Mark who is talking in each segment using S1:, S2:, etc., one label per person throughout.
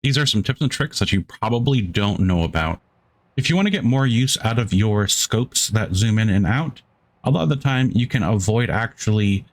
S1: These are some tips and tricks that you probably don't know about. If you want to get more use out of your scopes that zoom in and out, a lot of the time you can avoid actually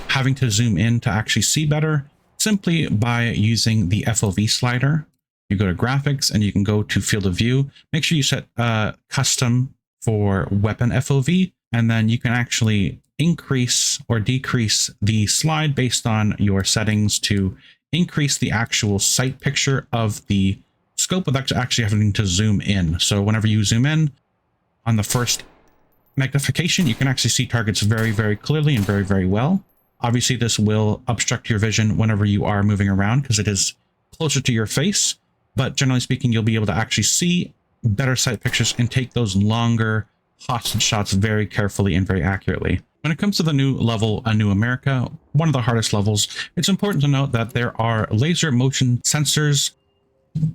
S1: having to zoom in to actually see better simply by using the FOV slider. You go to graphics and you can go to field of view. Make sure you set custom for weapon FOV, and then you can actually increase or decrease the slide based on your settings to increase the actual sight picture of the scope without actually having to zoom in. So whenever you zoom in on the first magnification, you can actually see targets very, very clearly and very, very well. Obviously, this will obstruct your vision whenever you are moving around because it is closer to your face. But generally speaking, you'll be able to actually see better sight pictures and take those longer hostage shots very carefully and very accurately. When it comes to the new level, A New America, one of the hardest levels, it's important to note that there are laser motion sensors.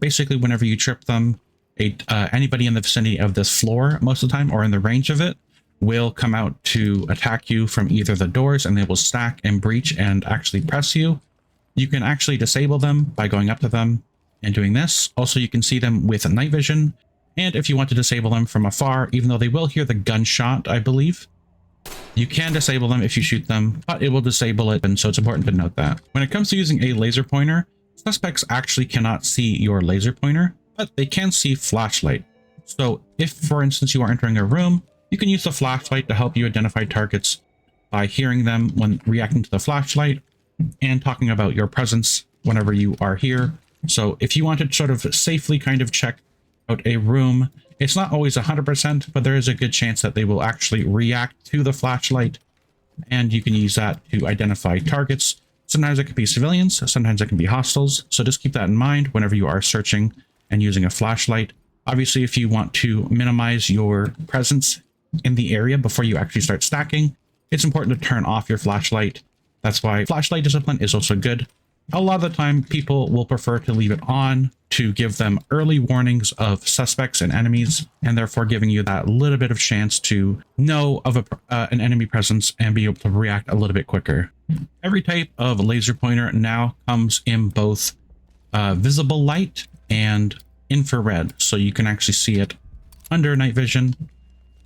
S1: Basically, whenever you trip them, anybody in the vicinity of this floor, most of the time, or in the range of it, will come out to attack you from either the doors, and they will stack and breach and actually press you. You can actually disable them by going up to them and doing this. Also, you can see them with night vision. And if you want to disable them from afar, even though they will hear the gunshot, I believe, you can disable them if you shoot them, but it will disable it. And so it's important to note that. When it comes to using a laser pointer, suspects actually cannot see your laser pointer, but they can see flashlight. So if, for instance, you are entering a room, you can use the flashlight to help you identify targets by hearing them when reacting to the flashlight and talking about your presence whenever you are here. So if you want to sort of safely kind of check out a room, it's not always 100%, but there is a good chance that they will actually react to the flashlight, and you can use that to identify targets. Sometimes it can be civilians, sometimes it can be hostiles. So just keep that in mind whenever you are searching and using a flashlight. Obviously, if you want to minimize your presence in the area before you actually start stacking, it's important to turn off your flashlight. That's why flashlight discipline is also good. A lot of the time, people will prefer to leave it on to give them early warnings of suspects and enemies, and therefore giving you that little bit of chance to know of an enemy presence and be able to react a little bit quicker. Every type of laser pointer now comes in both visible light and infrared, so you can actually see it under night vision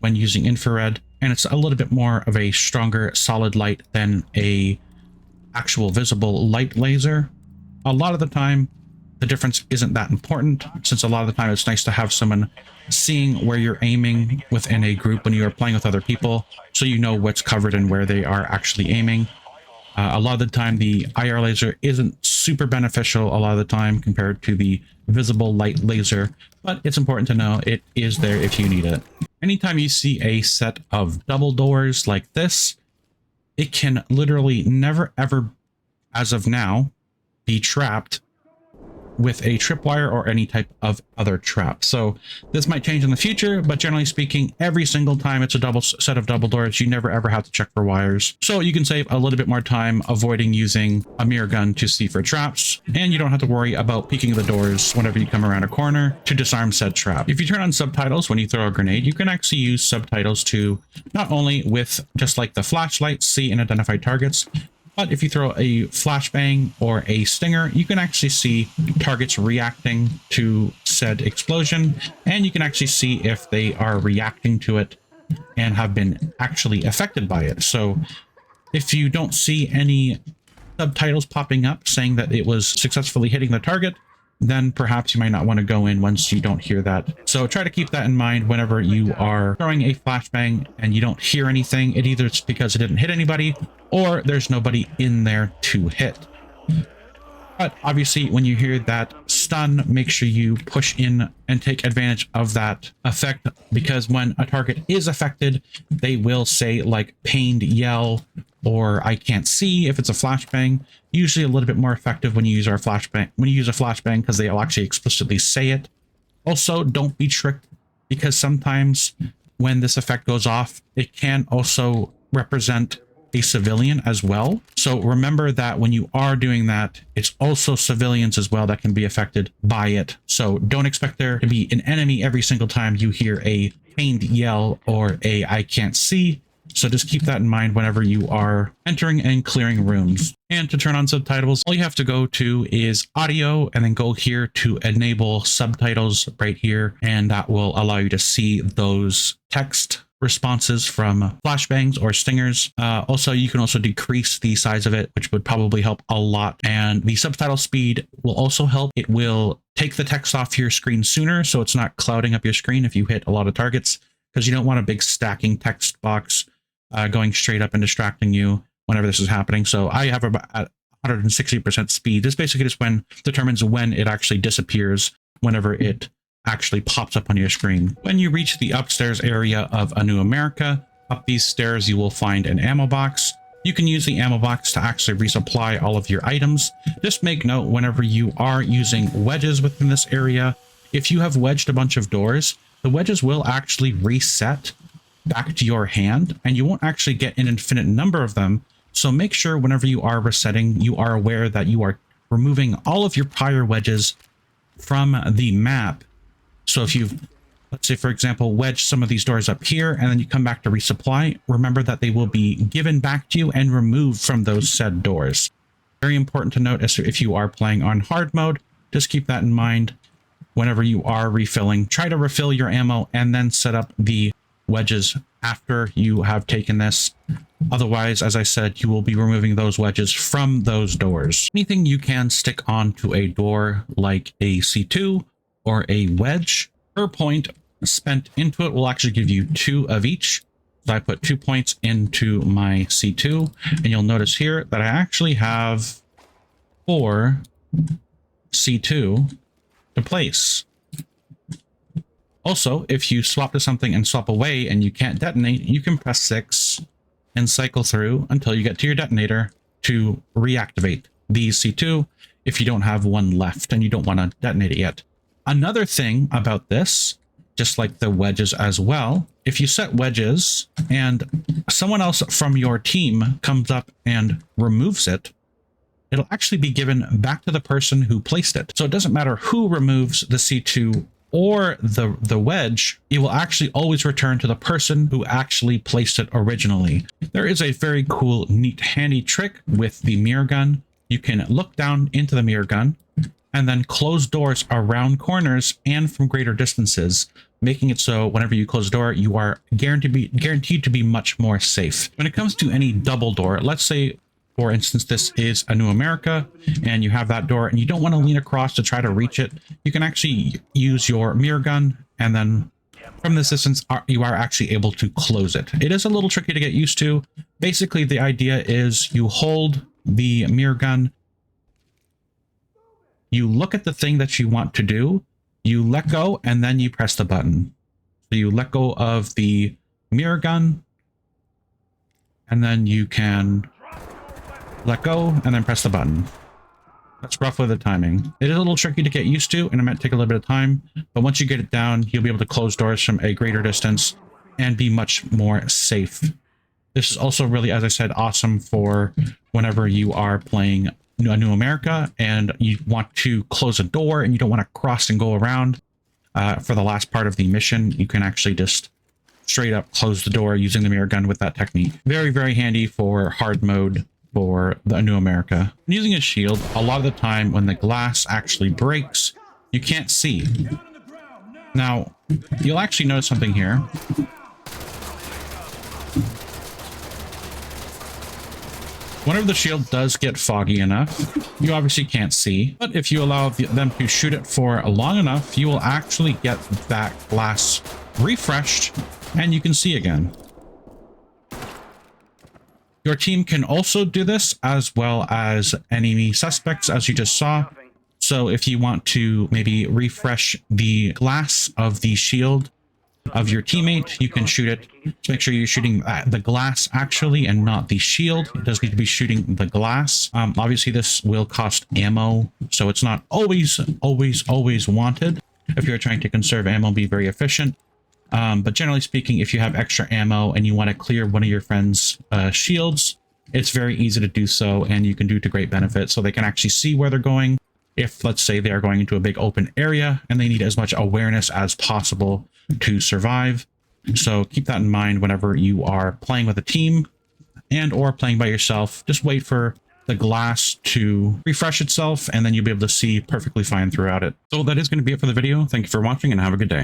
S1: when using infrared, and it's a little bit more of a stronger solid light than a actual visible light laser. A lot of the time the difference isn't that important, since a lot of the time it's nice to have someone seeing where you're aiming within a group when you are playing with other people, so you know what's covered and where they are actually aiming. A lot of the time the IR laser isn't super beneficial a lot of the time compared to the visible light laser, but it's important to know it is there if you need it. Anytime you see a set of double doors like this, it can literally never ever, as of now, be trapped with a tripwire or any type of other trap. So this might change in the future, but generally speaking, every single time it's a double set of double doors, you never ever have to check for wires. So you can save a little bit more time avoiding using a mirror gun to see for traps, and you don't have to worry about peeking the doors whenever you come around a corner to disarm said trap. If you turn on subtitles when you throw a grenade, you can actually use subtitles to not only with just like the flashlight see and identify targets, but if you throw a flashbang or a stinger, you can actually see targets reacting to said explosion, and you can actually see if they are reacting to it and have been actually affected by it. So if you don't see any subtitles popping up saying that it was successfully hitting the target, then perhaps you might not want to go in once you don't hear that. So try to keep that in mind whenever you are throwing a flashbang and you don't hear anything. It either it's because it didn't hit anybody or there's nobody in there to hit. But obviously when you hear that stun, make sure you push in and take advantage of that effect, because when a target is affected, they will say like pained yell or I can't see if it's a flashbang. Usually a little bit more effective when you use a flashbang because they'll actually explicitly say it. Also, don't be tricked, because sometimes when this effect goes off, it can also represent a civilian as well. So remember that when you are doing that, it's also civilians as well that can be affected by it. So don't expect there to be an enemy every single time you hear a pained yell or a I can't see. So just keep that in mind whenever you are entering and clearing rooms. And to turn on subtitles, all you have to go to is audio and then go here to enable subtitles right here. And that will allow you to see those text responses from flashbangs or stingers. Also, you can also decrease the size of it, which would probably help a lot. And the subtitle speed will also help. It will take the text off your screen sooner, so it's not clouding up your screen if you hit a lot of targets, because you don't want a big stacking text box going straight up and distracting you whenever this is happening. So I have about at 160% speed. This basically just determines when it actually disappears whenever it actually pops up on your screen. When you reach the upstairs area of A New America, up these stairs you will find an ammo box. You can use the ammo box to actually resupply all of your items. Just make note whenever you are using wedges within this area, if you have wedged a bunch of doors, the wedges will actually reset back to your hand and you won't actually get an infinite number of them. So make sure whenever you are resetting, you are aware that you are removing all of your prior wedges from the map. So if you've, let's say, for example, wedged some of these doors up here and then you come back to resupply, remember that they will be given back to you and removed from those said doors. Very important to note as if you are playing on hard mode, just keep that in mind whenever you are refilling. Try to refill your ammo and then set up the wedges after you have taken this. Otherwise, as I said, you will be removing those wedges from those doors. Anything you can stick onto a door like a C2 or a wedge, per point spent into it will actually give you 2 of each. So I put 2 points into my C2 and you'll notice here that I actually have 4 C2 to place. Also, if you swap to something and swap away and you can't detonate, you can press 6 and cycle through until you get to your detonator to reactivate the C2 if you don't have one left and you don't want to detonate it yet. Another thing about this, just like the wedges as well, if you set wedges and someone else from your team comes up and removes it, it'll actually be given back to the person who placed it. So it doesn't matter who removes the C2 or the wedge, it will actually always return to the person who actually placed it originally. There is a very cool, neat, handy trick with the mirror gun. You can look down into the mirror gun and then close doors around corners and from greater distances, making it so whenever you close a door, you are guaranteed to be much more safe. When it comes to any double door, let's say, for instance, this is A New America and you have that door and you don't want to lean across to try to reach it, you can actually use your mirror gun and then from this distance you are actually able to close it. It is a little tricky to get used to. Basically, the idea is you hold the mirror gun, you look at the thing that you want to do, you let go, and then you press the button. So you let go of the mirror gun and then you can let go and then press the button. That's roughly the timing. It is a little tricky to get used to and it might take a little bit of time, but once you get it down, you'll be able to close doors from a greater distance and be much more safe. This is also really, as I said, awesome for whenever you are playing A New America and you want to close a door and you don't want to cross and go around. For the last part of the mission, you can actually just straight up close the door using the mirror gun with that technique. Very, very handy for hard mode for the A New America. Using a shield, a lot of the time when the glass actually breaks, you can't see. Now, you'll actually notice something here. Whenever the shield does get foggy enough, you obviously can't see, but if you allow them to shoot it for long enough, you will actually get that glass refreshed and you can see again. Your team can also do this as well as enemy suspects, as you just saw. So if you want to maybe refresh the glass of the shield of your teammate, you can shoot it. So make sure you're shooting the glass actually and not the shield. It does need to be shooting the glass. Obviously this will cost ammo, so it's not always wanted. If you're trying to conserve ammo, be very efficient. But generally speaking, if you have extra ammo and you want to clear one of your friends' shields, it's very easy to do so, and you can do it to great benefit. So they can actually see where they're going. If, let's say, they are going into a big open area and they need as much awareness as possible to survive, So keep that in mind whenever you are playing with a team and or playing by yourself. Just wait for the glass to refresh itself, and then you'll be able to see perfectly fine throughout it. So that is going to be it for the video. Thank you for watching and have a good day.